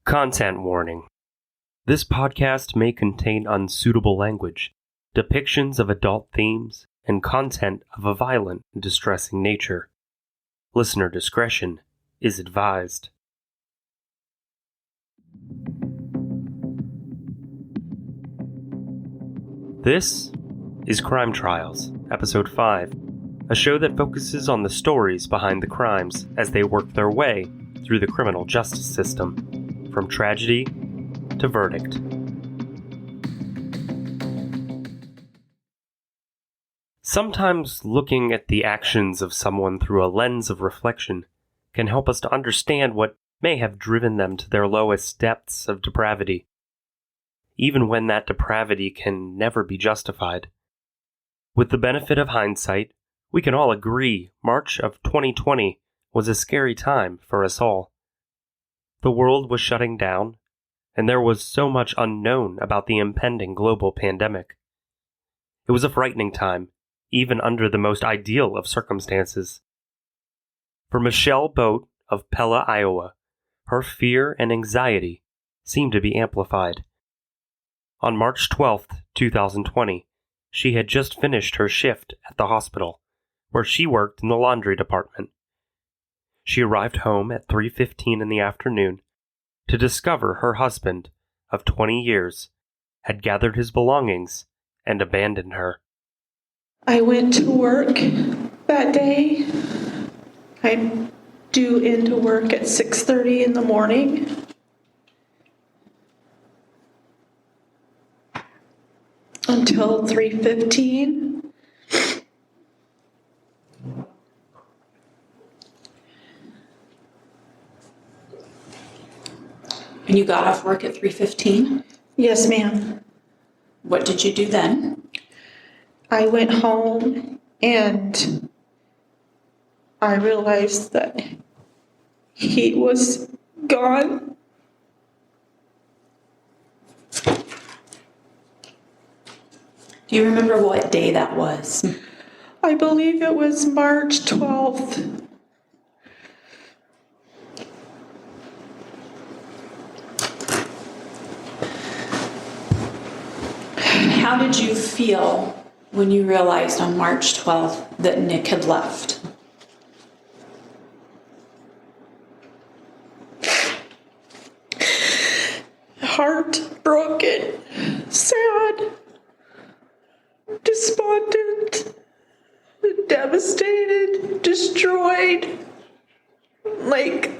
Content warning. This podcast may contain unsuitable language, depictions of adult themes, and content of a violent and distressing nature. Listener discretion is advised. This is Crime Trials, Episode 5, a show that focuses on the stories behind the crimes as they work their way through the criminal justice system, from tragedy to verdict. Sometimes looking at the actions of someone through a lens of reflection can help us to understand what may have driven them to their lowest depths of depravity, even when that depravity can never be justified. With the benefit of hindsight, we can all agree March of 2020 was a scary time for us all. The world was shutting down, and there was so much unknown about the impending global pandemic. It was a frightening time, even under the most ideal of circumstances. For Michelle Boat of Pella, Iowa, her fear and anxiety seemed to be amplified. On March 12, 2020, she had just finished her shift at the hospital, where she worked in the laundry department. She arrived home at 3:15 in the afternoon to discover her husband of 20 years had gathered his belongings and abandoned her. I went to work that day. I'm due into work at 6:30 in the morning. Until 3:15. And you got off work at 3:15? Yes, ma'am. What did you do then? I went home and I realized that he was gone. Do you remember what day that was? I believe it was March 12th. How did you feel when you realized on March 12th that Nick had left? Heartbroken, sad, despondent, devastated, destroyed. Like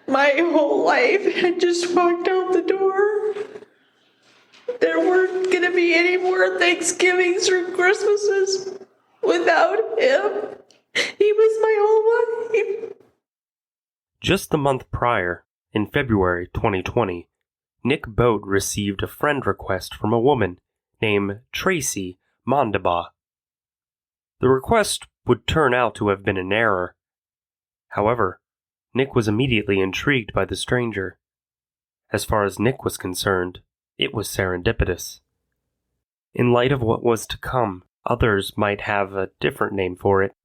my whole life had just walked out the door. There weren't going to be any more Thanksgivings or Christmases without him. He was my whole life. Just the month prior, in February 2020, Nick Boat received a friend request from a woman named Tracy Mondabaugh. The request would turn out to have been an error. However, Nick was immediately intrigued by the stranger. As far as Nick was concerned, it was serendipitous. In light of what was to come, others might have a different name for it.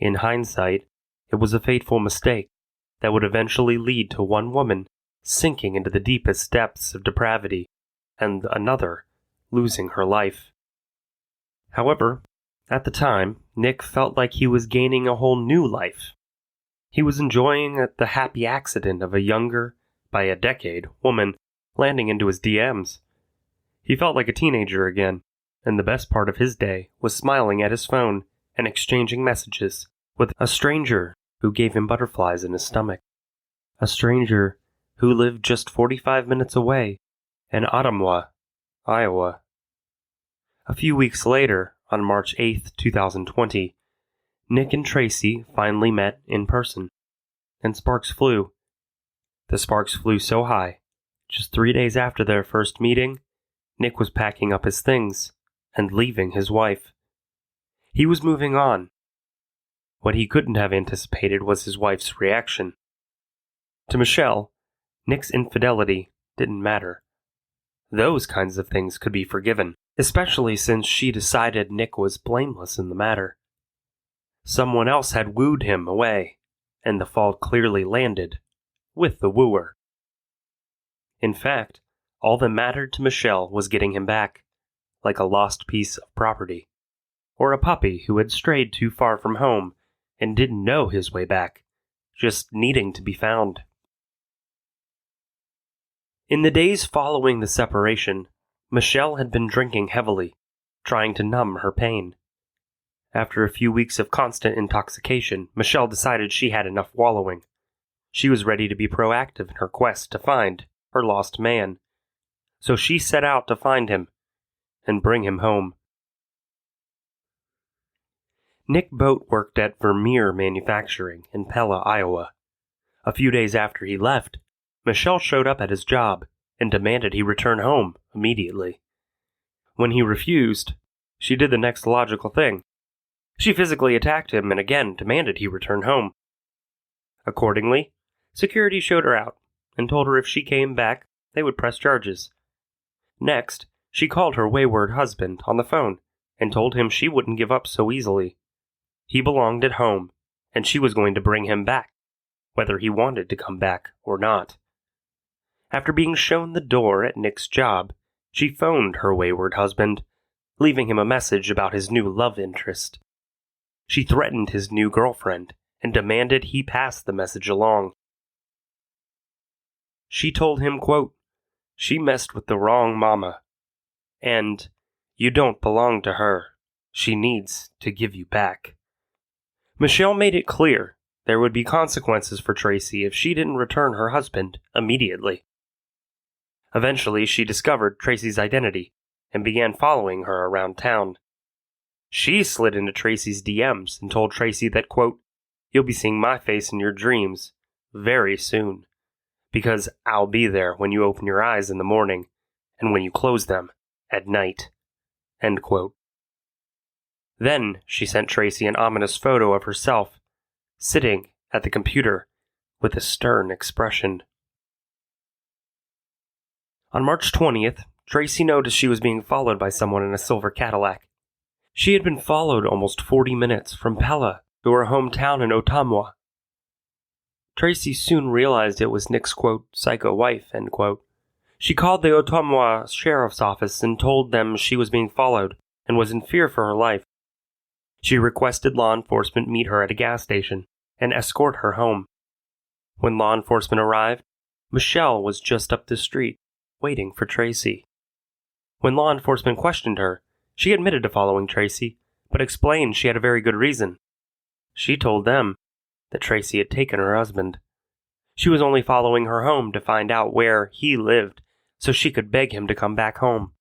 In hindsight, it was a fateful mistake that would eventually lead to one woman sinking into the deepest depths of depravity and another losing her life. However, at the time, Nick felt like he was gaining a whole new life. He was enjoying the happy accident of a younger, by a decade, woman landing into his DMs. He felt like a teenager again, and the best part of his day was smiling at his phone and exchanging messages with a stranger who gave him butterflies in his stomach. A stranger who lived just 45 minutes away in Ottumwa, Iowa. A few weeks later, on March 8, 2020, Nick and Tracy finally met in person, and sparks flew. The sparks flew so high, just 3 days after their first meeting, Nick was packing up his things and leaving his wife. He was moving on. What he couldn't have anticipated was his wife's reaction. To Michelle, Nick's infidelity didn't matter. Those kinds of things could be forgiven, especially since she decided Nick was blameless in the matter. Someone else had wooed him away, and the fault clearly landed with the wooer. In fact, all that mattered to Michelle was getting him back, like a lost piece of property, or a puppy who had strayed too far from home and didn't know his way back, just needing to be found. In the days following the separation, Michelle had been drinking heavily, trying to numb her pain. After a few weeks of constant intoxication, Michelle decided she had enough wallowing. She was ready to be proactive in her quest to find her lost man. So she set out to find him and bring him home. Nick Boat worked at Vermeer Manufacturing in Pella, Iowa. A few days after he left, Michelle showed up at his job and demanded he return home immediately. When he refused, she did the next logical thing. She physically attacked him and again demanded he return home. Accordingly, security showed her out and told her if she came back, they would press charges. Next, she called her wayward husband on the phone and told him she wouldn't give up so easily. He belonged at home, and she was going to bring him back, whether he wanted to come back or not. After being shown the door at Nick's job, she phoned her wayward husband, leaving him a message about his new love interest. She threatened his new girlfriend and demanded he pass the message along. She told him, quote, "She messed with the wrong mama, and you don't belong to her. She needs to give you back." Michelle made it clear there would be consequences for Tracy if she didn't return her husband immediately. Eventually, she discovered Tracy's identity and began following her around town. She slid into Tracy's DMs and told Tracy that, quote, "You'll be seeing my face in your dreams very soon, because I'll be there when you open your eyes in the morning and when you close them at night," end quote. Then she sent Tracy an ominous photo of herself, sitting at the computer with a stern expression. On March 20th, Tracy noticed she was being followed by someone in a silver Cadillac. She had been followed almost 40 minutes from Pella to her hometown in Ottumwa. Tracy soon realized it was Nick's, quote, "psycho wife," end quote. She called the Ottumwa Sheriff's Office and told them she was being followed and was in fear for her life. She requested law enforcement meet her at a gas station and escort her home. When law enforcement arrived, Michelle was just up the street, waiting for Tracy. When law enforcement questioned her, she admitted to following Tracy, but explained she had a very good reason. She told them that Tracy had taken her husband. She was only following her home to find out where he lived so she could beg him to come back home.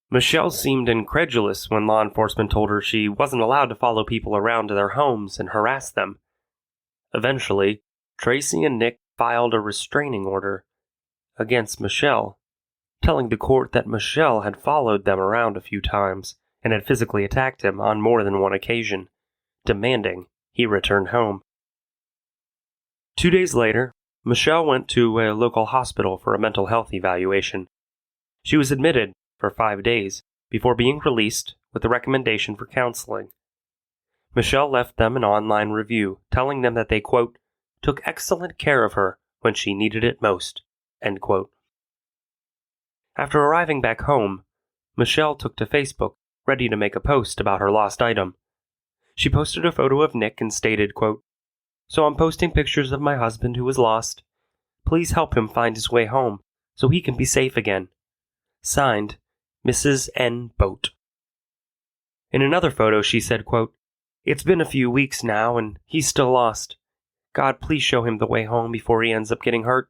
Michelle seemed incredulous when law enforcement told her she wasn't allowed to follow people around to their homes and harass them. Eventually, Tracy and Nick filed a restraining order against Michelle, telling the court that Michelle had followed them around a few times and had physically attacked him on more than one occasion, demanding he return home. 2 days later, Michelle went to a local hospital for a mental health evaluation. She was admitted for 5 days before being released with a recommendation for counseling. Michelle left them an online review telling them that they, quote, "took excellent care of her when she needed it most," end quote. After arriving back home, Michelle took to Facebook, ready to make a post about her lost item. She posted a photo of Nick and stated, quote, "So I'm posting pictures of my husband who was lost. Please help him find his way home so he can be safe again. Signed, Mrs. N. Boat." In another photo, she said, quote, "It's been a few weeks now and he's still lost. God, please show him the way home before he ends up getting hurt.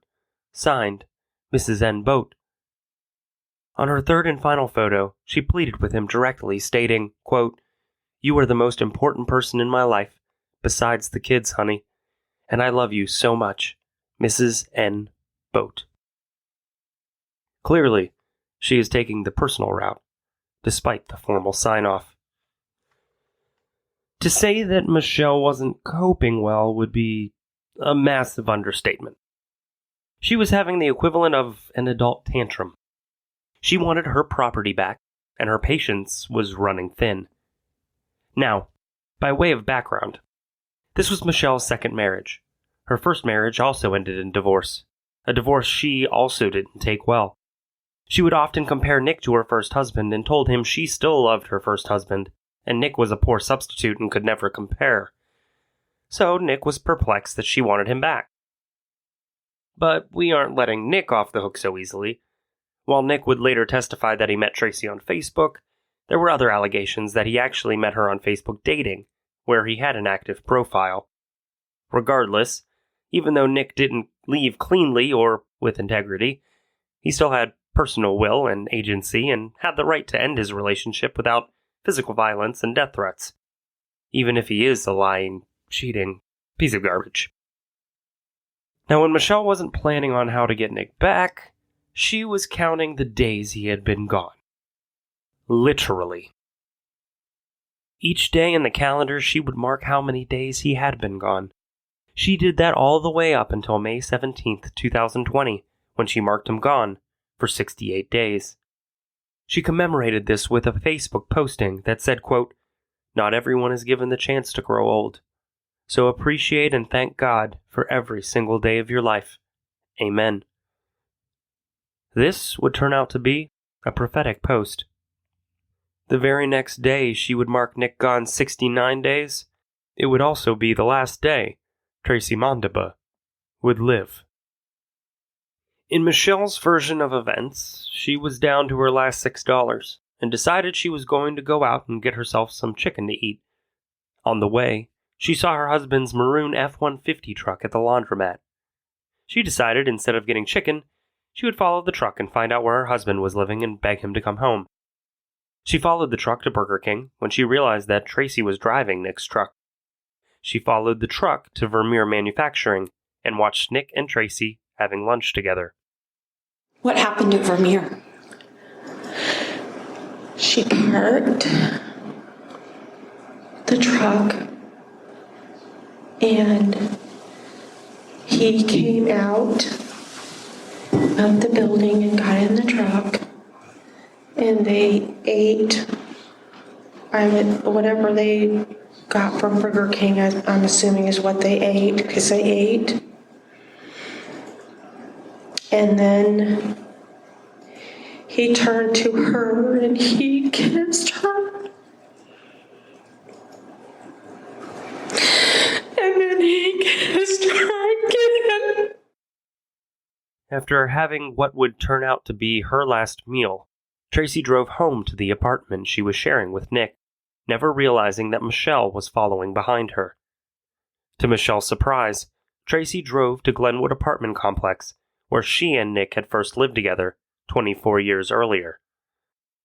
Signed, Mrs. N. Boat." On her third and final photo, she pleaded with him directly, stating, quote, "You are the most important person in my life, besides the kids, honey, and I love you so much, Mrs. N. Boat." Clearly, she is taking the personal route, despite the formal sign-off. To say that Michelle wasn't coping well would be a massive understatement. She was having the equivalent of an adult tantrum. She wanted her property back, and her patience was running thin. Now, by way of background, this was Michelle's second marriage. Her first marriage also ended in divorce, a divorce she also didn't take well. She would often compare Nick to her first husband and told him she still loved her first husband, and Nick was a poor substitute and could never compare. So Nick was perplexed that she wanted him back. But we aren't letting Nick off the hook so easily. While Nick would later testify that he met Tracy on Facebook, there were other allegations that he actually met her on Facebook dating, where he had an active profile. Regardless, even though Nick didn't leave cleanly or with integrity, he still had personal will and agency and had the right to end his relationship without physical violence and death threats, even if he is a lying, cheating piece of garbage. Now, when Michelle wasn't planning on how to get Nick back, she was counting the days he had been gone. Literally. Each day in the calendar, she would mark how many days he had been gone. She did that all the way up until May 17th, 2020, when she marked him gone for 68 days. She commemorated this with a Facebook posting that said, quote, "Not everyone is given the chance to grow old. So appreciate and thank God for every single day of your life. Amen." This would turn out to be a prophetic post. The very next day she would mark Nick gone 69 days. It would also be the last day Tracy Mondabaugh would live. In Michelle's version of events, she was down to her last $6 and decided she was going to go out and get herself some chicken to eat. On the way, she saw her husband's maroon F-150 truck at the laundromat. She decided instead of getting chicken, she would follow the truck and find out where her husband was living and beg him to come home. She followed the truck to Burger King when she realized that Tracy was driving Nick's truck. She followed the truck to Vermeer Manufacturing and watched Nick and Tracy having lunch together. What happened to Vermeer? She parked the truck and he came out of the building and got in the truck and they ate whatever they got from Burger King. I'm assuming is what they ate, because they ate. And then he turned to her and he kissed her. And then he kissed her again. After having what would turn out to be her last meal, Tracy drove home to the apartment she was sharing with Nick, never realizing that Michelle was following behind her. To Michelle's surprise, Tracy drove to Glenwood Apartment Complex, where she and Nick had first lived together 24 years earlier.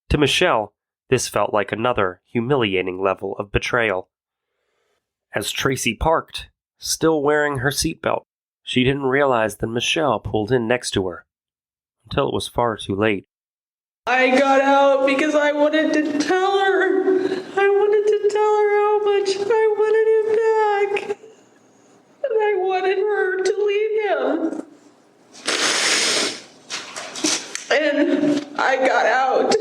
To Michelle, this felt like another humiliating level of betrayal. As Tracy parked, still wearing her seatbelt, she didn't realize that Michelle pulled in next to her, until it was far too late. I got out because I wanted to tell her. I wanted to tell her how much I wanted him back. And I wanted her to leave him. And I got out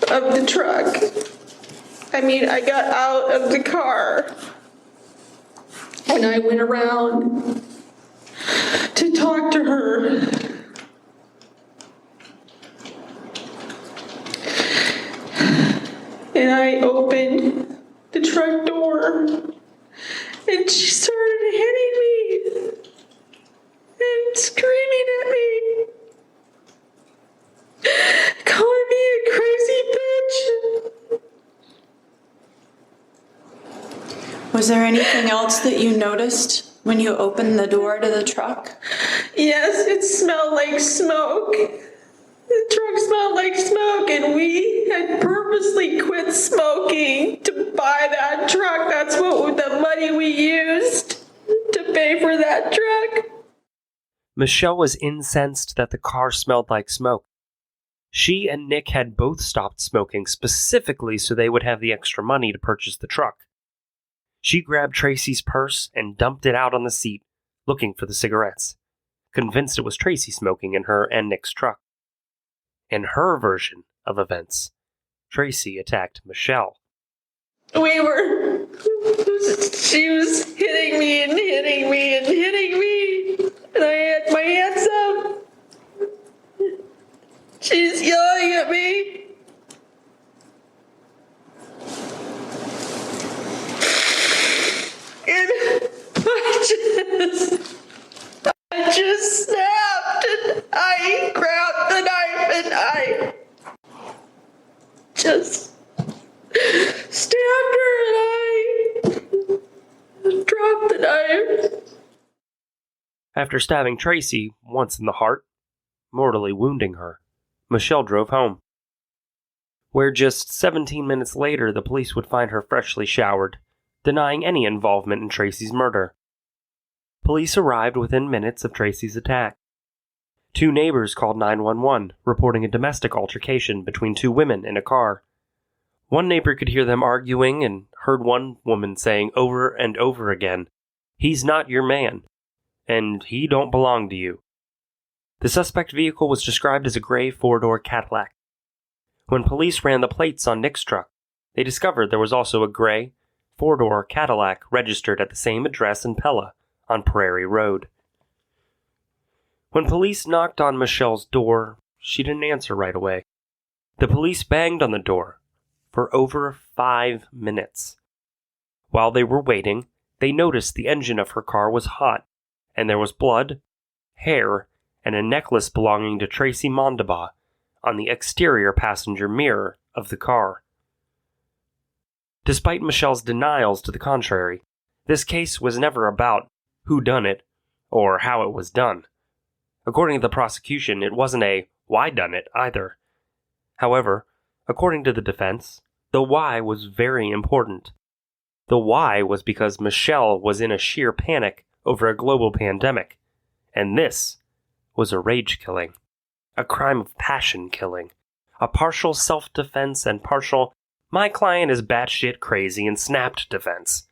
of the truck. I got out of the car. And I went around to talk to her. And I opened the truck door, and she started hitting me and screaming at me, calling me a crazy bitch. Was there anything else that you noticed when you opened the door to the truck? Yes, it smelled like smoke. The truck smelled like smoke, and we had purposely quit smoking to buy that truck. That's what the money we used to pay for that truck. Michelle was incensed that the car smelled like smoke. She and Nick had both stopped smoking specifically so they would have the extra money to purchase the truck. She grabbed Tracy's purse and dumped it out on the seat, looking for the cigarettes, convinced it was Tracy smoking in her and Nick's truck. In her version of events, Tracy attacked Michelle. We were She was hitting me and hitting me and hitting me. And I had my hands up. She's yelling at me. And I just snapped and I grabbed the knife and I just stabbed her and I dropped the knife. After stabbing Tracy once in the heart, mortally wounding her, Michelle drove home, where just 17 minutes later the police would find her freshly showered, denying any involvement in Tracy's murder. Police arrived within minutes of Tracy's attack. 2 neighbors called 911, reporting a domestic altercation between 2 women in a car. One neighbor could hear them arguing and heard one woman saying over and over again, "He's not your man," and "He don't belong to you." The suspect vehicle was described as a gray 4-door Cadillac. When police ran the plates on Nick's truck, they discovered there was also a gray 4-door Cadillac registered at the same address in Pella on Prairie Road. When police knocked on Michelle's door, she didn't answer right away. The police banged on the door for over 5 minutes. While they were waiting, they noticed the engine of her car was hot, and there was blood, hair, and a necklace belonging to Tracy Mondabaugh on the exterior passenger mirror of the car. Despite Michelle's denials to the contrary, this case was never about who done it or how it was done. According to the prosecution, it wasn't a why done it either. However, according to the defense, the why was very important. The why was because Michelle was in a sheer panic over a global pandemic, and this was a rage killing, a crime of passion killing, a partial self-defense and partial my client is batshit crazy and snapped defense.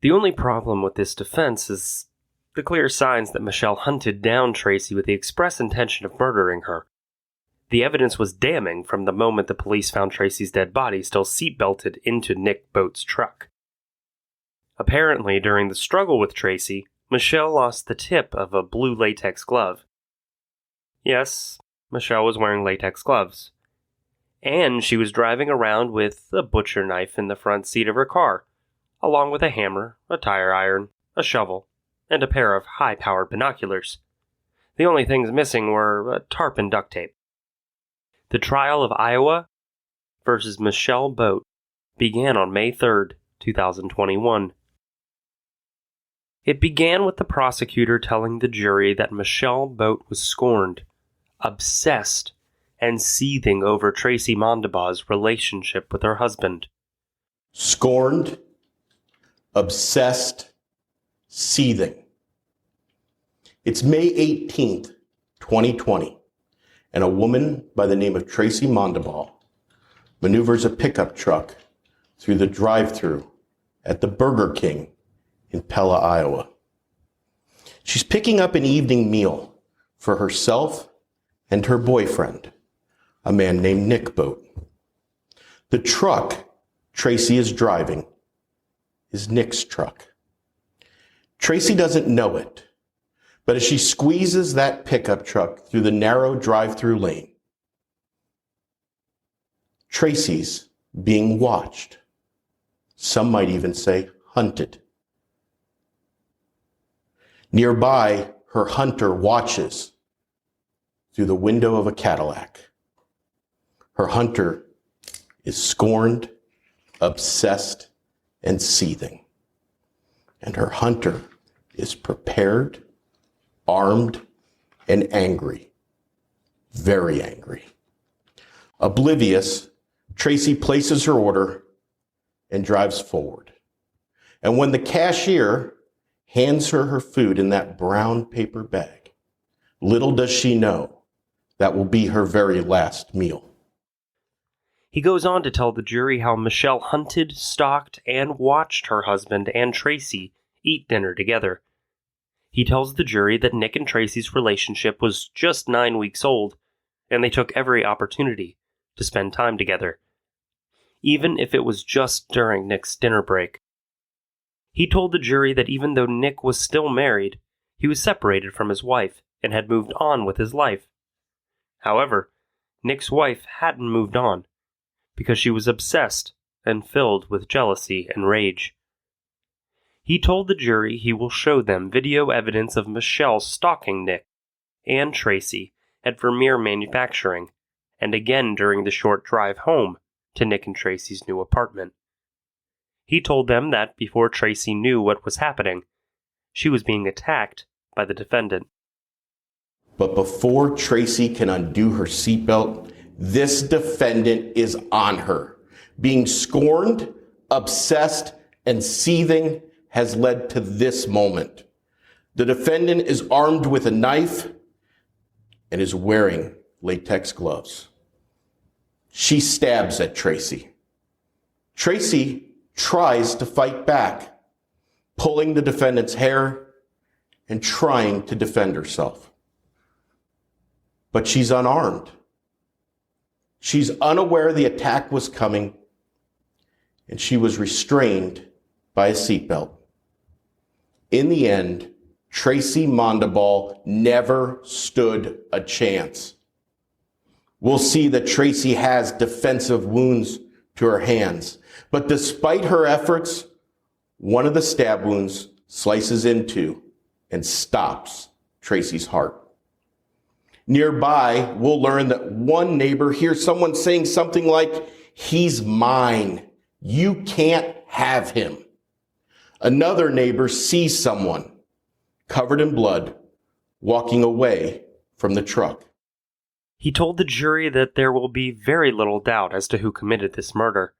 The only problem with this defense is the clear signs that Michelle hunted down Tracy with the express intention of murdering her. The evidence was damning from the moment the police found Tracy's dead body still seatbelted into Nick Boat's truck. Apparently, during the struggle with Tracy, Michelle lost the tip of a blue latex glove. Yes, Michelle was wearing latex gloves. And she was driving around with a butcher knife in the front seat of her car, along with a hammer, a tire iron, a shovel, and a pair of high-powered binoculars. The only things missing were a tarp and duct tape. The trial of Iowa versus Michelle Boat began on May 3rd, 2021. It began with the prosecutor telling the jury that Michelle Boat was scorned, obsessed, and seething over Tracy Mondabaugh's relationship with her husband. Scorned, obsessed, seething. It's May 18th, 2020, and a woman by the name of Tracy Mondabaugh maneuvers a pickup truck through the drive-thru at the Burger King in Pella, Iowa. She's picking up an evening meal for herself and her boyfriend, a man named Nick Boat. The truck Tracy is driving is Nick's truck. Tracy doesn't know it, but as she squeezes that pickup truck through the narrow drive-through lane, Tracy's being watched. Some might even say hunted. Nearby, her hunter watches through the window of a Cadillac. Her hunter is scorned, obsessed, and seething. And her hunter is prepared, armed, and angry. Very angry. Oblivious, Tracy places her order and drives forward. And when the cashier hands her food in that brown paper bag, little does she know that will be her very last meal. He goes on to tell the jury how Michelle hunted, stalked, and watched her husband and Tracy eat dinner together. He tells the jury that Nick and Tracy's relationship was just 9 weeks old, and they took every opportunity to spend time together. Even if it was just during Nick's dinner break, He told the jury that even though Nick was still married, he was separated from his wife and had moved on with his life. However, Nick's wife hadn't moved on because she was obsessed and filled with jealousy and rage. He told the jury he will show them video evidence of Michelle stalking Nick and Tracy at Vermeer Manufacturing, and again during the short drive home to Nick and Tracy's new apartment. He told them that before Tracy knew what was happening, she was being attacked by the defendant. But before Tracy can undo her seatbelt, this defendant is on her. Being scorned, obsessed, and seething has led to this moment. The defendant is armed with a knife and is wearing latex gloves. She stabs at Tracy. Tracy tries to fight back, pulling the defendant's hair and trying to defend herself. But she's unarmed. She's unaware the attack was coming, and she was restrained by a seatbelt. In the end, Tracy Mondebaugh never stood a chance. We'll see that Tracy has defensive wounds to her hands, but despite her efforts, one of the stab wounds slices into and stops Tracy's heart. Nearby, we'll learn that one neighbor hears someone saying something like, "He's mine. You can't have him." Another neighbor sees someone covered in blood walking away from the truck. He told the jury that there will be very little doubt as to who committed this murder,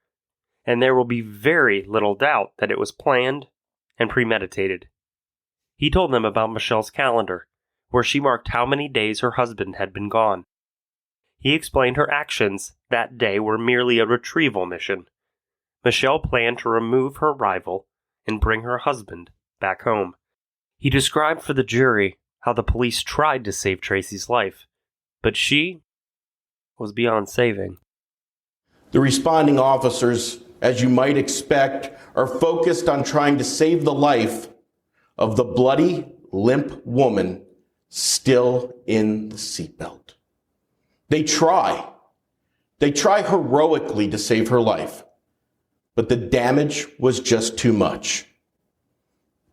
and there will be very little doubt that it was planned and premeditated. He told them about Michelle's calendar, where she marked how many days her husband had been gone. He explained her actions that day were merely a retrieval mission. Michelle planned to remove her rival and bring her husband back home. He described for the jury how the police tried to save Tracy's life, but she was beyond saving. The responding officers, as you might expect, are focused on trying to save the life of the bloody, limp woman still in the seatbelt. They try heroically to save her life, but the damage was just too much.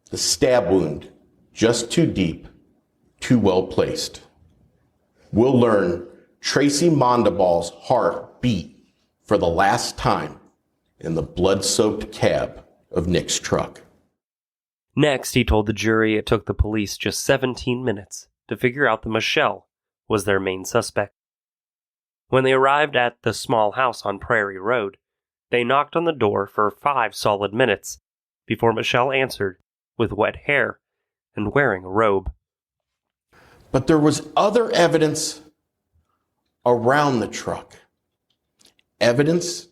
The stab wound just too deep, too well placed. We'll learn Tracy Mondebaugh's heart beat for the last time in the blood-soaked cab of Nick's truck. Next, he told the jury it took the police just 17 minutes to figure out that Michelle was their main suspect. When they arrived at the small house on Prairie Road, they knocked on the door for 5 solid minutes before Michelle answered with wet hair and wearing a robe. But there was other evidence around the truck. Evidence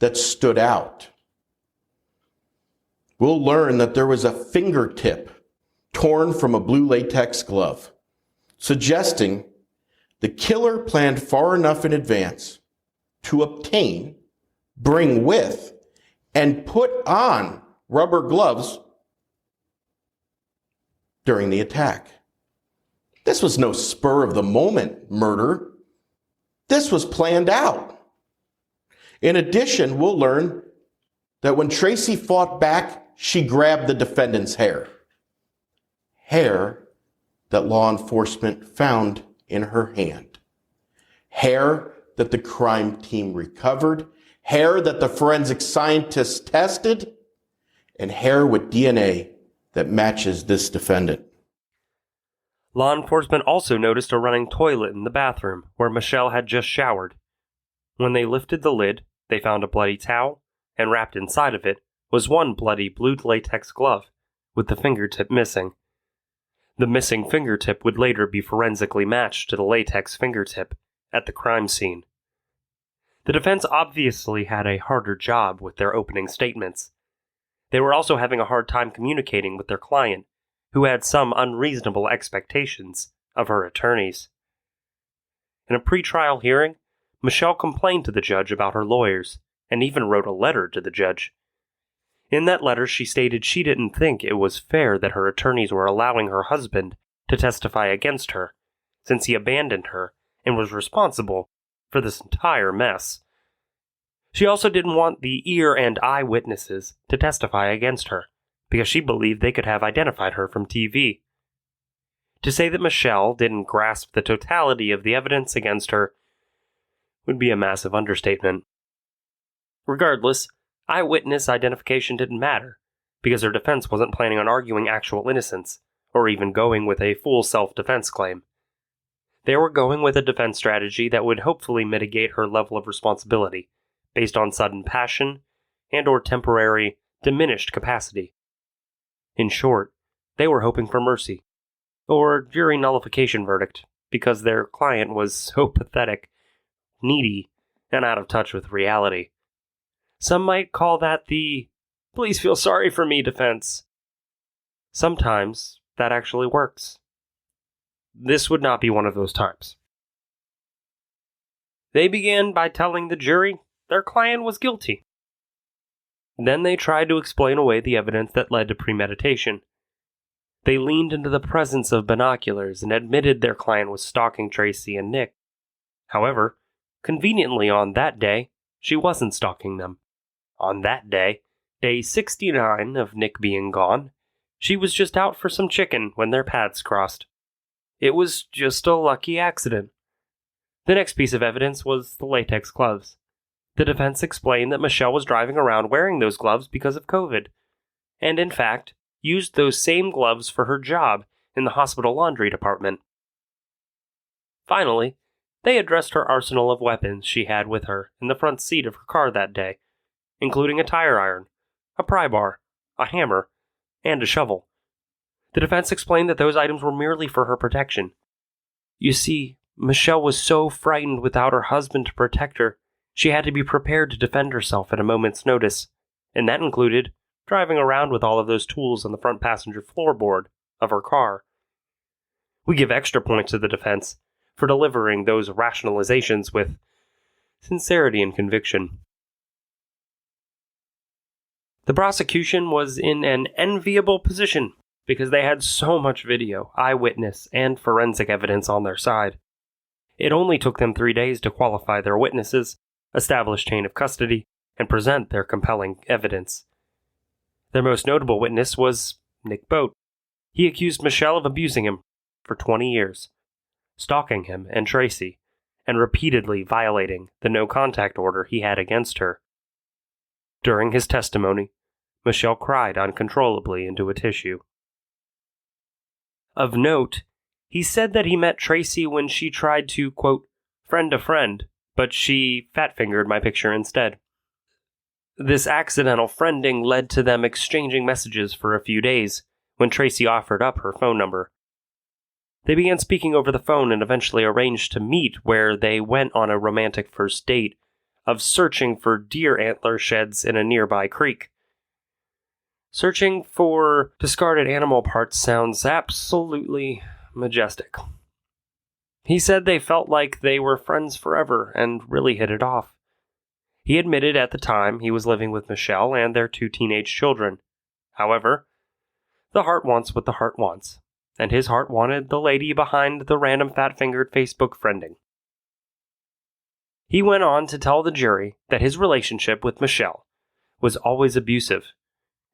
that stood out. We'll learn that there was a fingertip torn from a blue latex glove, suggesting the killer planned far enough in advance to obtain, bring with, and put on rubber gloves during the attack. This was no spur-of-the-moment murder. This was planned out. In addition, we'll learn that when Tracy fought back, she grabbed the defendant's hair. Hair that law enforcement found in her hand. Hair that the crime team recovered. Hair that the forensic scientists tested. And hair with DNA that matches this defendant. Law enforcement also noticed a running toilet in the bathroom where Michelle had just showered. When they lifted the lid, they found a bloody towel, and wrapped inside of it was one bloody blue latex glove with the fingertip missing. The missing fingertip would later be forensically matched to the latex fingertip at the crime scene. The defense obviously had a harder job with their opening statements. They were also having a hard time communicating with their client, who had some unreasonable expectations of her attorneys. In a pretrial hearing, Michelle complained to the judge about her lawyers, and even wrote a letter to the judge. In that letter, she stated she didn't think it was fair that her attorneys were allowing her husband to testify against her, since he abandoned her and was responsible for this entire mess. She also didn't want the ear and eye witnesses to testify against her, because she believed they could have identified her from TV. To say that Michelle didn't grasp the totality of the evidence against her would be a massive understatement. Regardless, eyewitness identification didn't matter, because her defense wasn't planning on arguing actual innocence, or even going with a full self-defense claim. They were going with a defense strategy that would hopefully mitigate her level of responsibility, based on sudden passion and/or temporary, diminished capacity. In short, they were hoping for mercy, or jury nullification verdict, because their client was so pathetic, needy, and out of touch with reality. Some might call that the "please feel sorry for me" defense. Sometimes that actually works. This would not be one of those times. They began by telling the jury their client was guilty. Then they tried to explain away the evidence that led to premeditation. They leaned into the presence of binoculars and admitted their client was stalking Tracy and Nick. However, conveniently on that day, she wasn't stalking them. On that day, day 69 of Nick being gone, she was just out for some chicken when their paths crossed. It was just a lucky accident. The next piece of evidence was the latex gloves. The defense explained that Michelle was driving around wearing those gloves because of COVID, and in fact, used those same gloves for her job in the hospital laundry department. Finally, they addressed her arsenal of weapons she had with her in the front seat of her car that day, including a tire iron, a pry bar, a hammer, and a shovel. The defense explained that those items were merely for her protection. You see, Michelle was so frightened without her husband to protect her, she had to be prepared to defend herself at a moment's notice, and that included driving around with all of those tools on the front passenger floorboard of her car. We give extra points to the defense for delivering those rationalizations with sincerity and conviction. The prosecution was in an enviable position because they had so much video, eyewitness, and forensic evidence on their side. It only took them 3 days to qualify their witnesses, establish chain of custody, and present their compelling evidence. Their most notable witness was Nick Boat. He accused Michelle of abusing him for 20 years, stalking him and Tracy, and repeatedly violating the no-contact order he had against her. During his testimony, Michelle cried uncontrollably into a tissue. Of note, he said that he met Tracy when she tried to, quote, friend a friend, but she fat-fingered my picture instead. This accidental friending led to them exchanging messages for a few days, when Tracy offered up her phone number. They began speaking over the phone and eventually arranged to meet where they went on a romantic first date of searching for deer antler sheds in a nearby creek. Searching for discarded animal parts sounds absolutely majestic. He said they felt like they were friends forever and really hit it off. He admitted at the time he was living with Michelle and their 2 teenage children. However, the heart wants what the heart wants, and his heart wanted the lady behind the random fat-fingered Facebook friending. He went on to tell the jury that his relationship with Michelle was always abusive,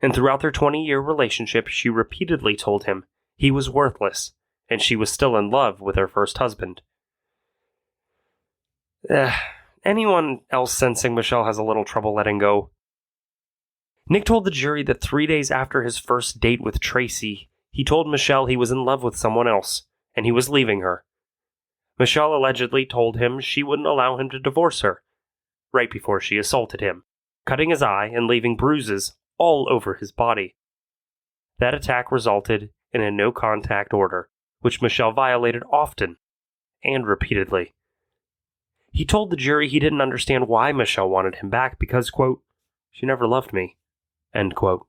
and throughout their 20-year relationship she repeatedly told him he was worthless and she was still in love with her first husband. Anyone else sensing Michelle has a little trouble letting go? Nick told the jury that 3 days after his first date with Tracy, he told Michelle he was in love with someone else, and he was leaving her. Michelle allegedly told him she wouldn't allow him to divorce her, right before she assaulted him, cutting his eye and leaving bruises all over his body. That attack resulted in a no-contact order, which Michelle violated often and repeatedly. He told the jury he didn't understand why Michelle wanted him back because, quote, she never loved me, end quote.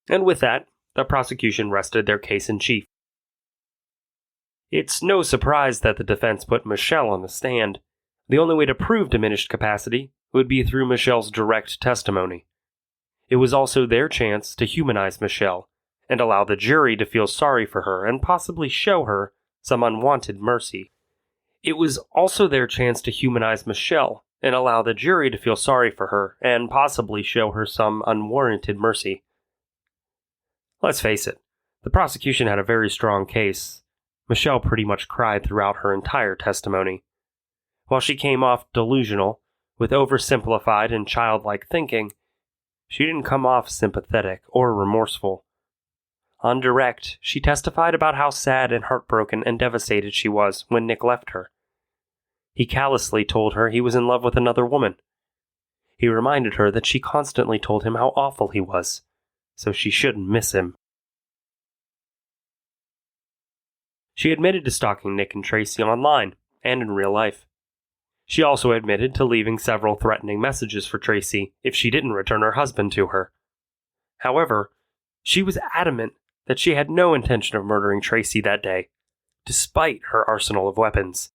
And with that, the prosecution rested their case in chief. It's no surprise that the defense put Michelle on the stand. The only way to prove diminished capacity would be through Michelle's direct testimony. It was also their chance to humanize Michelle and allow the jury to feel sorry for her and possibly show her some unwanted mercy. It was also their chance to humanize Michelle and allow the jury to feel sorry for her and possibly show her some unwarranted mercy. Let's face it, the prosecution had a very strong case. Michelle pretty much cried throughout her entire testimony. While she came off delusional, with oversimplified and childlike thinking, she didn't come off sympathetic or remorseful. On direct, she testified about how sad and heartbroken and devastated she was when Nick left her. He callously told her he was in love with another woman. He reminded her that she constantly told him how awful he was, so she shouldn't miss him. She admitted to stalking Nick and Tracy online and in real life. She also admitted to leaving several threatening messages for Tracy if she didn't return her husband to her. However, she was adamant that she had no intention of murdering Tracy that day, despite her arsenal of weapons.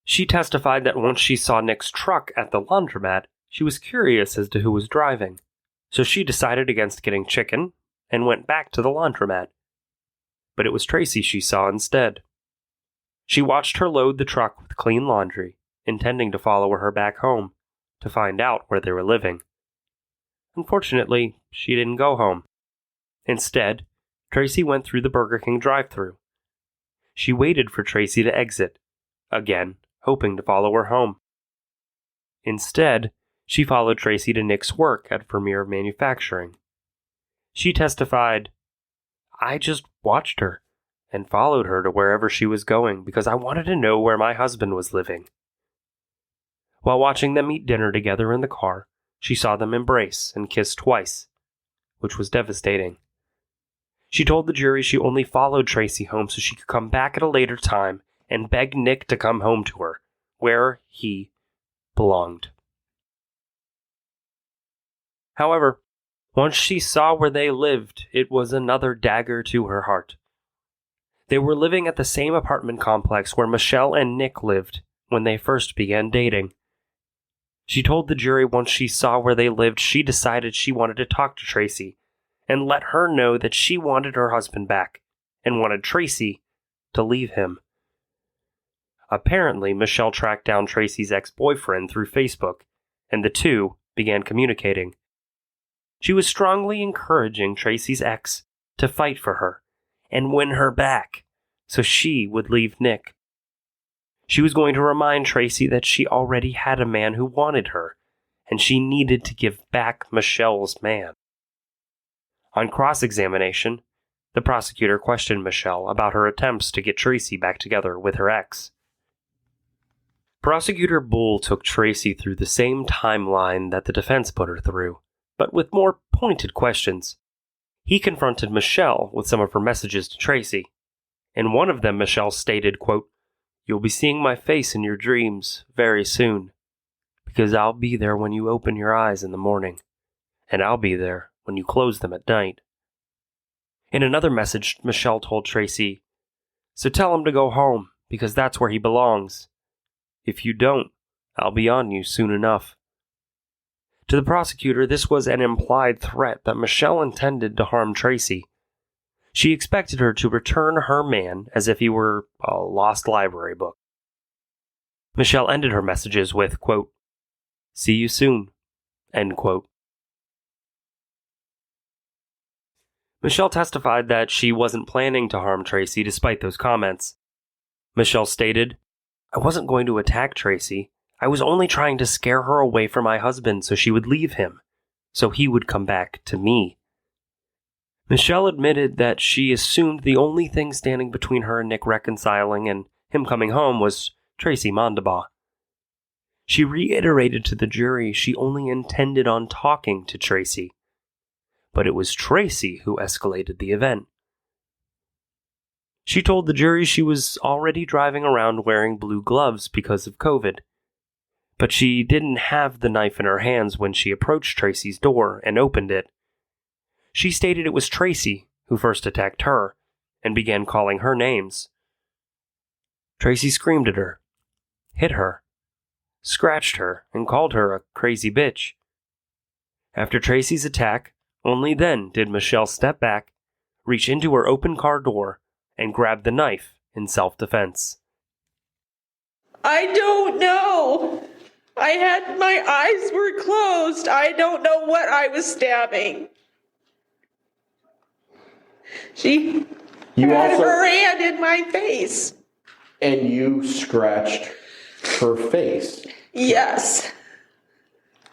She testified that once she saw Nick's truck at the laundromat, she was curious as to who was driving, so she decided against getting chicken and went back to the laundromat. But it was Tracy she saw instead. She watched her load the truck with clean laundry, intending to follow her back home to find out where they were living. Unfortunately, she didn't go home. Instead, Tracy went through the Burger King drive-thru. She waited for Tracy to exit, again hoping to follow her home. Instead, she followed Tracy to Nick's work at Vermeer Manufacturing. She testified, "I just watched her and followed her to wherever she was going because I wanted to know where my husband was living." While watching them eat dinner together in the car, she saw them embrace and kiss twice, which was devastating. She told the jury she only followed Tracy home so she could come back at a later time and beg Nick to come home to her, where he belonged. However, once she saw where they lived, it was another dagger to her heart. They were living at the same apartment complex where Michelle and Nick lived when they first began dating. She told the jury once she saw where they lived, she decided she wanted to talk to Tracy and let her know that she wanted her husband back and wanted Tracy to leave him. Apparently, Michelle tracked down Tracy's ex-boyfriend through Facebook, and the two began communicating. She was strongly encouraging Tracy's ex to fight for her and win her back so she would leave Nick. She was going to remind Tracy that she already had a man who wanted her, and she needed to give back Michelle's man. On cross-examination, the prosecutor questioned Michelle about her attempts to get Tracy back together with her ex. Prosecutor Bull took Tracy through the same timeline that the defense put her through, but with more pointed questions. He confronted Michelle with some of her messages to Tracy. In one of them, Michelle stated, quote, "You'll be seeing my face in your dreams very soon, because I'll be there when you open your eyes in the morning, and I'll be there when you close them at night." In another message, Michelle told Tracy, "So tell him to go home, because that's where he belongs. If you don't, I'll be on you soon enough." To the prosecutor, this was an implied threat that Michelle intended to harm Tracy. She expected her to return her man as if he were a lost library book. Michelle ended her messages with, quote, "See you soon," end quote. Michelle testified that she wasn't planning to harm Tracy despite those comments. Michelle stated, "I wasn't going to attack Tracy. I was only trying to scare her away from my husband so she would leave him, so he would come back to me." Michelle admitted that she assumed the only thing standing between her and Nick reconciling and him coming home was Tracy Mondabaugh. She reiterated to the jury she only intended on talking to Tracy, but it was Tracy who escalated the event. She told the jury she was already driving around wearing blue gloves because of COVID, but she didn't have the knife in her hands when she approached Tracy's door and opened it. She stated it was Tracy who first attacked her and began calling her names. Tracy screamed at her, hit her, scratched her, and called her a crazy bitch. After Tracy's attack, only then did Michelle step back, reach into her open car door, and grab the knife in self-defense. I don't know. My eyes were closed. I don't know what I was stabbing. She had her hand in my face. And you scratched her face. Yes.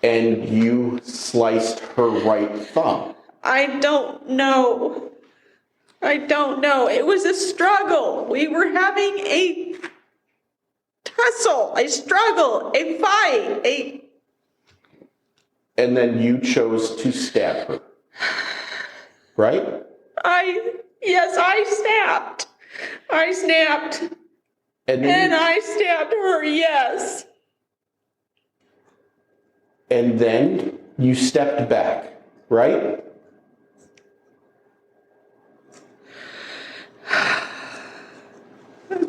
And you sliced her right thumb. I don't know. It was a struggle. We were having a tussle, a struggle, a fight, And then you chose to stab her. Right? Yes, I snapped. I snapped. And I stabbed her, yes. And then you stepped back, right?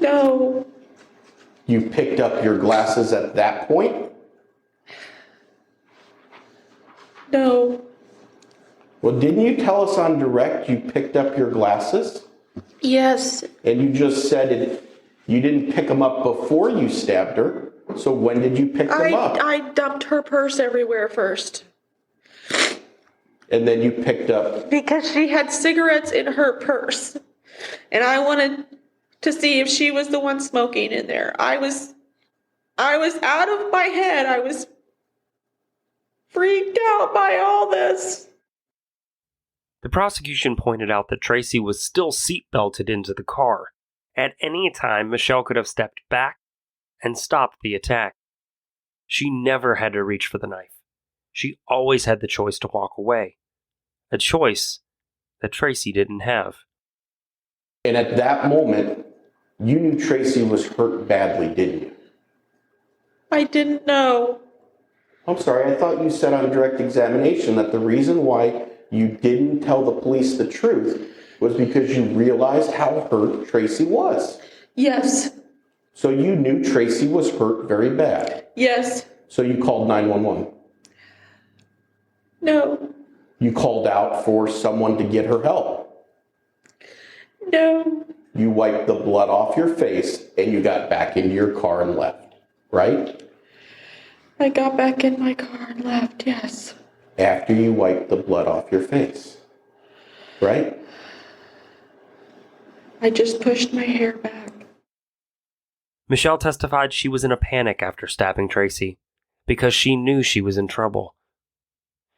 No. You picked up your glasses at that point? No. Well, didn't you tell us on direct you picked up your glasses? Yes. And you just said you didn't pick them up before you stabbed her. So when did you pick them up? I dumped her purse everywhere first. And then you picked up... Because she had cigarettes in her purse. And I wanted to see if she was the one smoking in there. I was out of my head. I was freaked out by all this. The prosecution pointed out that Tracy was still seatbelted into the car. At any time, Michelle could have stepped back and stopped the attack. She never had to reach for the knife. She always had the choice to walk away. A choice that Tracy didn't have. And at that moment, you knew Tracy was hurt badly, didn't you? I didn't know. I'm sorry, I thought you said on direct examination that the reason why you didn't tell the police the truth was because you realized how hurt Tracy was. Yes. So you knew Tracy was hurt very bad. Yes. So you called 911. No. You called out for someone to get her help. No. You wiped the blood off your face and you got back into your car and left, right? I got back in my car and left, yes. After you wiped the blood off your face, right? I just pushed my hair back. Michelle testified she was in a panic after stabbing Tracy because she knew she was in trouble.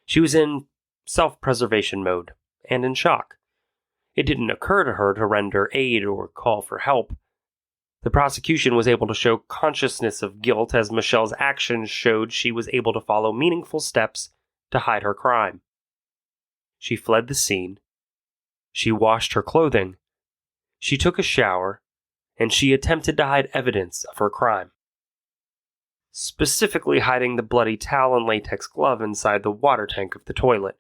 She was in self-preservation mode and in shock. It didn't occur to her to render aid or call for help. The prosecution was able to show consciousness of guilt as Michelle's actions showed she was able to follow meaningful steps to hide her crime. She fled the scene. She washed her clothing. She took a shower, and she attempted to hide evidence of her crime. Specifically hiding the bloody towel and latex glove inside the water tank of the toilet.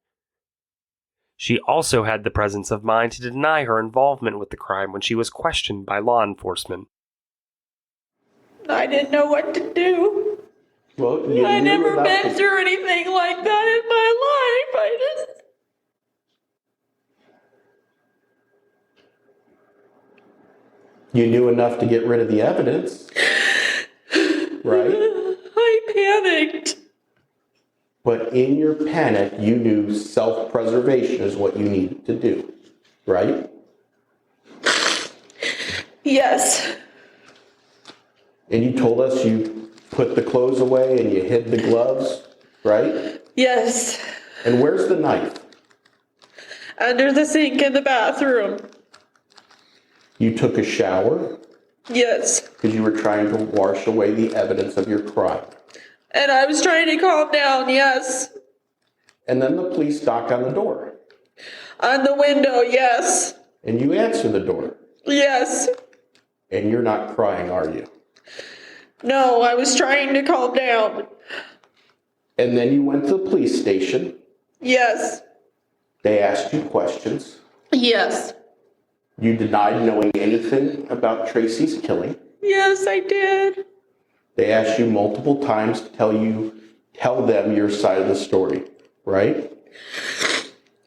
She also had the presence of mind to deny her involvement with the crime when she was questioned by law enforcement. I didn't know what to do. Well, I never been through anything like that in my life. You knew enough to get rid of the evidence, right? I panicked. But in your panic, you knew self-preservation is what you needed to do, right? Yes. And you told us you put the clothes away and you hid the gloves, right? Yes. And where's the knife? Under the sink in the bathroom. You took a shower Yes. because you were trying to wash away the evidence of your crime. And I was trying to calm down, yes. And then the police knock on the door. On the window, yes. And you answer the door. Yes. And you're not crying, are you? No, I was trying to calm down. And then you went to the police station. Yes. They asked you questions. Yes. You denied knowing anything about Tracy's killing. Yes, I did. They asked you multiple times to tell them your side of the story, right?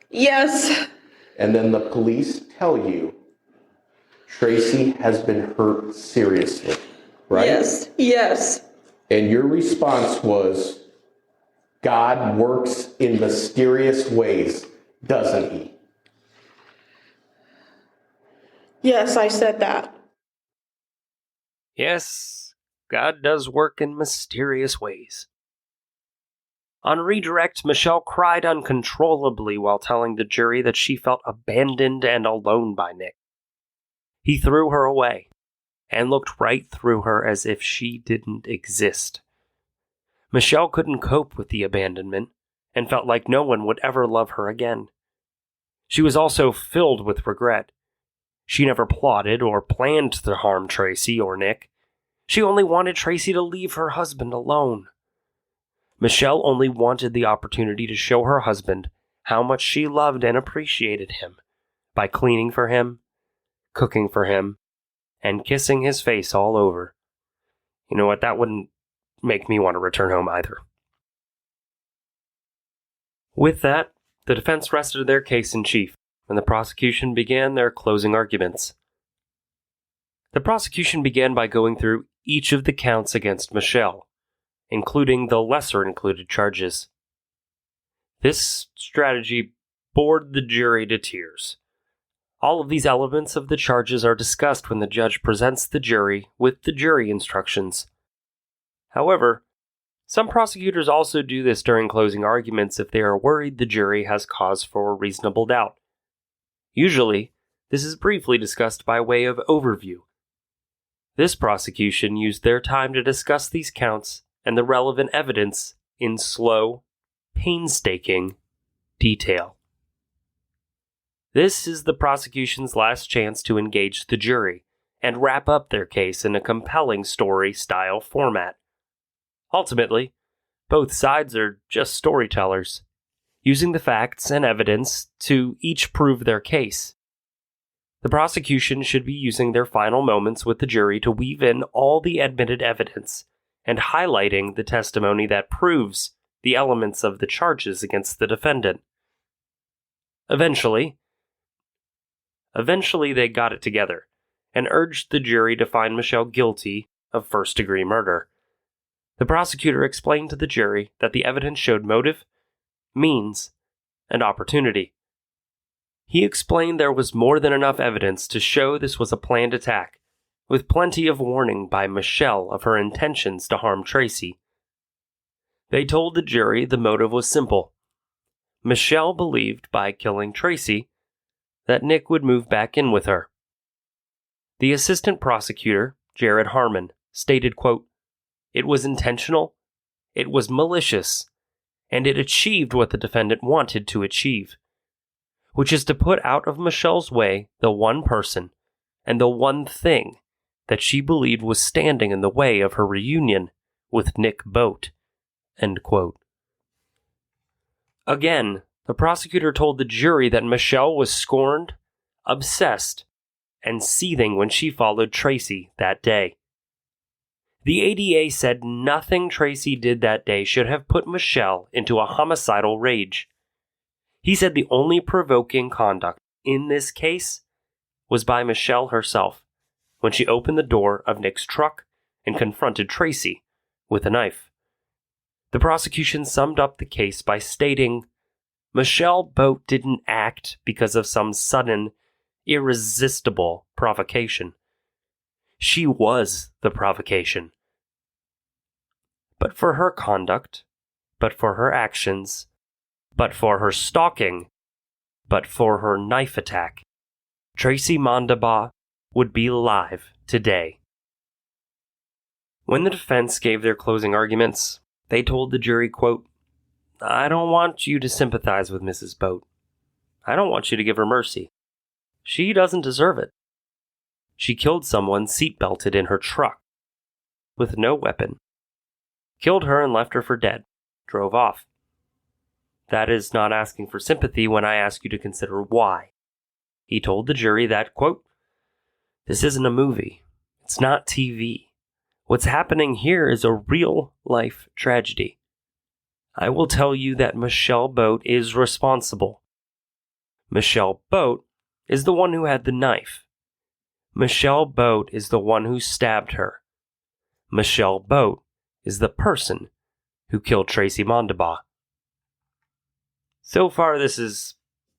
Yes. And then the police tell you Tracy has been hurt seriously, right? Yes. Yes. And your response was, God works in mysterious ways, doesn't he? Yes, I said that. Yes, God does work in mysterious ways. On redirect, Michelle cried uncontrollably while telling the jury that she felt abandoned and alone by Nick. He threw her away and looked right through her as if she didn't exist. Michelle couldn't cope with the abandonment and felt like no one would ever love her again. She was also filled with regret. She never plotted or planned to harm Tracy or Nick. She only wanted Tracy to leave her husband alone. Michelle only wanted the opportunity to show her husband how much she loved and appreciated him by cleaning for him, cooking for him, and kissing his face all over. You know what? That wouldn't make me want to return home either. With that, the defense rested their case in chief, and the prosecution began their closing arguments. The prosecution began by going through each of the counts against Michelle, including the lesser included charges. This strategy bored the jury to tears. All of these elements of the charges are discussed when the judge presents the jury with the jury instructions. However, some prosecutors also do this during closing arguments if they are worried the jury has cause for reasonable doubt. Usually, this is briefly discussed by way of overview. This prosecution used their time to discuss these counts and the relevant evidence in slow, painstaking detail. This is the prosecution's last chance to engage the jury and wrap up their case in a compelling story-style format. Ultimately, both sides are just storytellers, using the facts and evidence to each prove their case. The prosecution should be using their final moments with the jury to weave in all the admitted evidence and highlighting the testimony that proves the elements of the charges against the defendant. Eventually they got it together and urged the jury to find Michelle guilty of first-degree murder. The prosecutor explained to the jury that the evidence showed motive, means, and opportunity. He explained there was more than enough evidence to show this was a planned attack, with plenty of warning by Michelle of her intentions to harm Tracy. They told the jury the motive was simple. Michelle believed by killing Tracy that Nick would move back in with her. The assistant prosecutor, Jared Harmon, stated, quote, "It was intentional, it was malicious, and it achieved what the defendant wanted to achieve, which is to put out of Michelle's way the one person and the one thing that she believed was standing in the way of her reunion with Nick Boat." End quote. Again, the prosecutor told the jury that Michelle was scorned, obsessed, and seething when she followed Tracy that day. The ADA said nothing Tracy did that day should have put Michelle into a homicidal rage. He said the only provoking conduct in this case was by Michelle herself, when she opened the door of Nick's truck and confronted Tracy with a knife. The prosecution summed up the case by stating, Michelle Boat didn't act because of some sudden, irresistible provocation. She was the provocation. But for her conduct, but for her actions, but for her stalking, but for her knife attack, Tracy Mandabaugh would be alive today. When the defense gave their closing arguments, they told the jury, quote, "I don't want you to sympathize with Mrs. Boat. I don't want you to give her mercy. She doesn't deserve it. She killed someone seatbelted in her truck with no weapon. Killed her and left her for dead. Drove off. That is not asking for sympathy when I ask you to consider why." He told the jury that, quote, "This isn't a movie. It's not TV. What's happening here is a real-life tragedy. I will tell you that Michelle Boat is responsible. Michelle Boat is the one who had the knife. Michelle Boat is the one who stabbed her. Michelle Boat is the person who killed Tracy Mondabaugh. So far, this is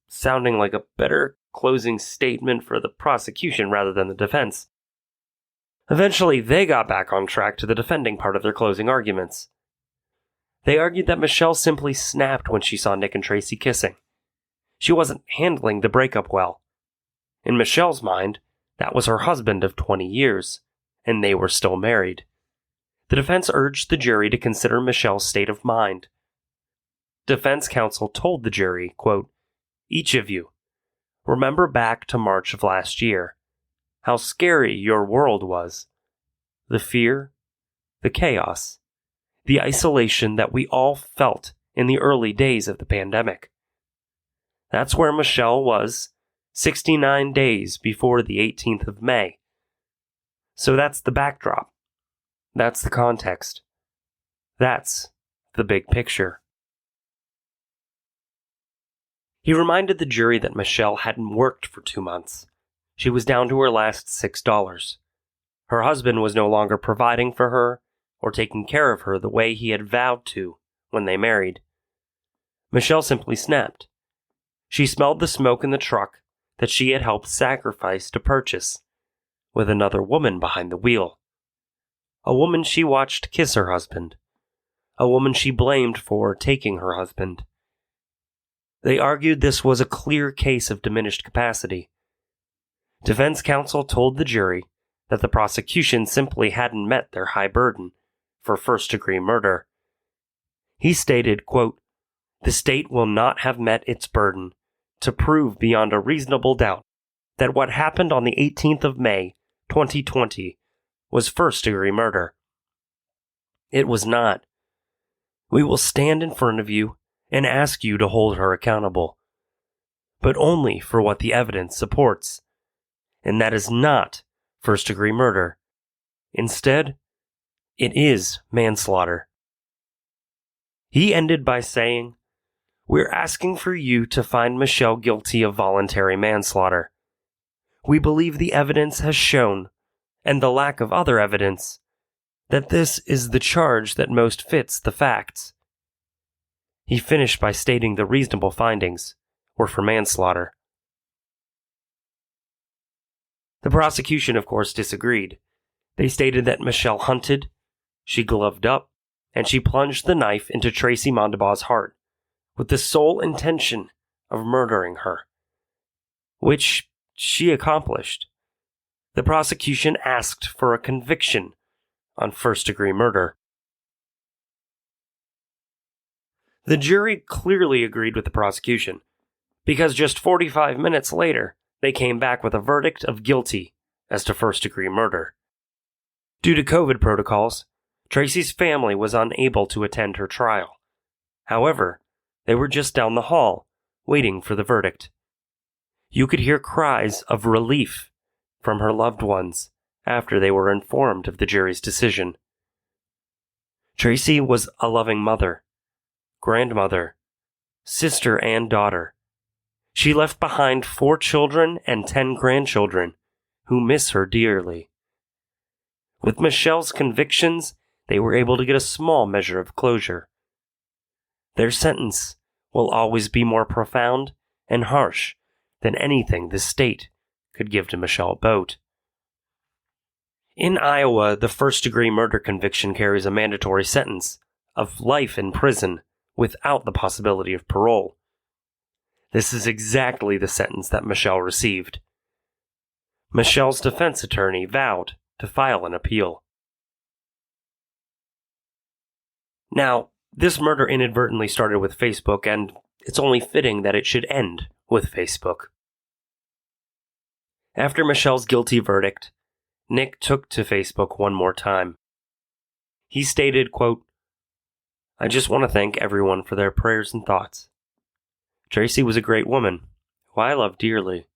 sounding like a better closing statement for the prosecution rather than the defense. Eventually, they got back on track to the defending part of their closing arguments. They argued that Michelle simply snapped when she saw Nick and Tracy kissing. She wasn't handling the breakup well. In Michelle's mind, that was her husband of 20 years, and they were still married. The defense urged the jury to consider Michelle's state of mind. Defense counsel told the jury, quote, "Each of you, remember back to March of last year, how scary your world was. The fear, the chaos, the isolation that we all felt in the early days of the pandemic. That's where Michelle was 69 days before the 18th of May. So that's the backdrop. That's the context. That's the big picture." He reminded the jury that Michelle hadn't worked for 2 months. She was down to her last $6. Her husband was no longer providing for her or taking care of her the way he had vowed to when they married. Michelle simply snapped. She smelled the smoke in the truck that she had helped sacrifice to purchase, with another woman behind the wheel. A woman she watched kiss her husband. A woman she blamed for taking her husband. They argued this was a clear case of diminished capacity. Defense counsel told the jury that the prosecution simply hadn't met their high burden for first-degree murder. He stated, quote, "The state will not have met its burden to prove beyond a reasonable doubt that what happened on the 18th of May, 2020, was first-degree murder. It was not. We will stand in front of you and ask you to hold her accountable, but only for what the evidence supports, and that is not first-degree murder. Instead, it is manslaughter." He ended by saying, "We're asking for you to find Michelle guilty of voluntary manslaughter. We believe the evidence has shown, and the lack of other evidence, that this is the charge that most fits the facts." He finished by stating the reasonable findings were for manslaughter. The prosecution, of course, disagreed. They stated that Michelle hunted, she gloved up, and she plunged the knife into Tracy Mondabaugh's heart with the sole intention of murdering her, which she accomplished. The prosecution asked for a conviction on first-degree murder. The jury clearly agreed with the prosecution, because just 45 minutes later, they came back with a verdict of guilty as to first-degree murder. Due to COVID protocols, Tracy's family was unable to attend her trial. However, they were just down the hall, waiting for the verdict. You could hear cries of relief from her loved ones after they were informed of the jury's decision. Tracy was a loving mother, grandmother, sister, and daughter. She left behind 4 children and 10 grandchildren who miss her dearly. With Michelle's convictions, they were able to get a small measure of closure. Their sentence will always be more profound and harsh than anything the state could give to Michelle Boat. In Iowa, the first-degree murder conviction carries a mandatory sentence of life in prison without the possibility of parole. This is exactly the sentence that Michelle received. Michelle's defense attorney vowed to file an appeal. Now, this murder inadvertently started with Facebook, and it's only fitting that it should end with Facebook. After Michelle's guilty verdict, Nick took to Facebook one more time. He stated, quote, "I just want to thank everyone for their prayers and thoughts. Tracy was a great woman, who I love dearly.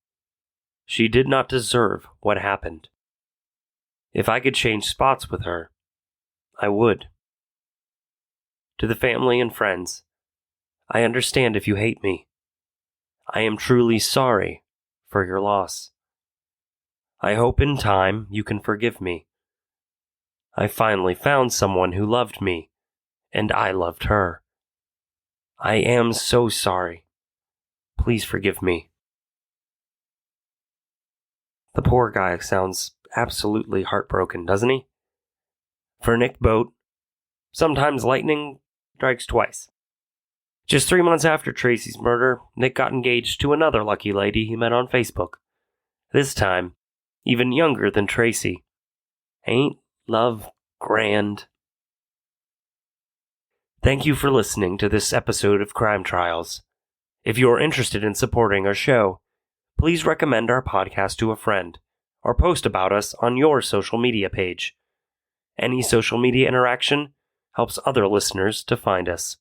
She did not deserve what happened. If I could change spots with her, I would. To the family and friends, I understand if you hate me. I am truly sorry for your loss. I hope in time you can forgive me. I finally found someone who loved me, and I loved her. I am so sorry. Please forgive me. The poor guy sounds absolutely heartbroken, doesn't he? For Nick Boat, sometimes lightning strikes twice. Just 3 months after Tracy's murder, Nick got engaged to another lucky lady he met on Facebook. This time, even younger than Tracy. Ain't love grand? Thank you for listening to this episode of Crime Trials. If you are interested in supporting our show, please recommend our podcast to a friend or post about us on your social media page. Any social media interaction helps other listeners to find us.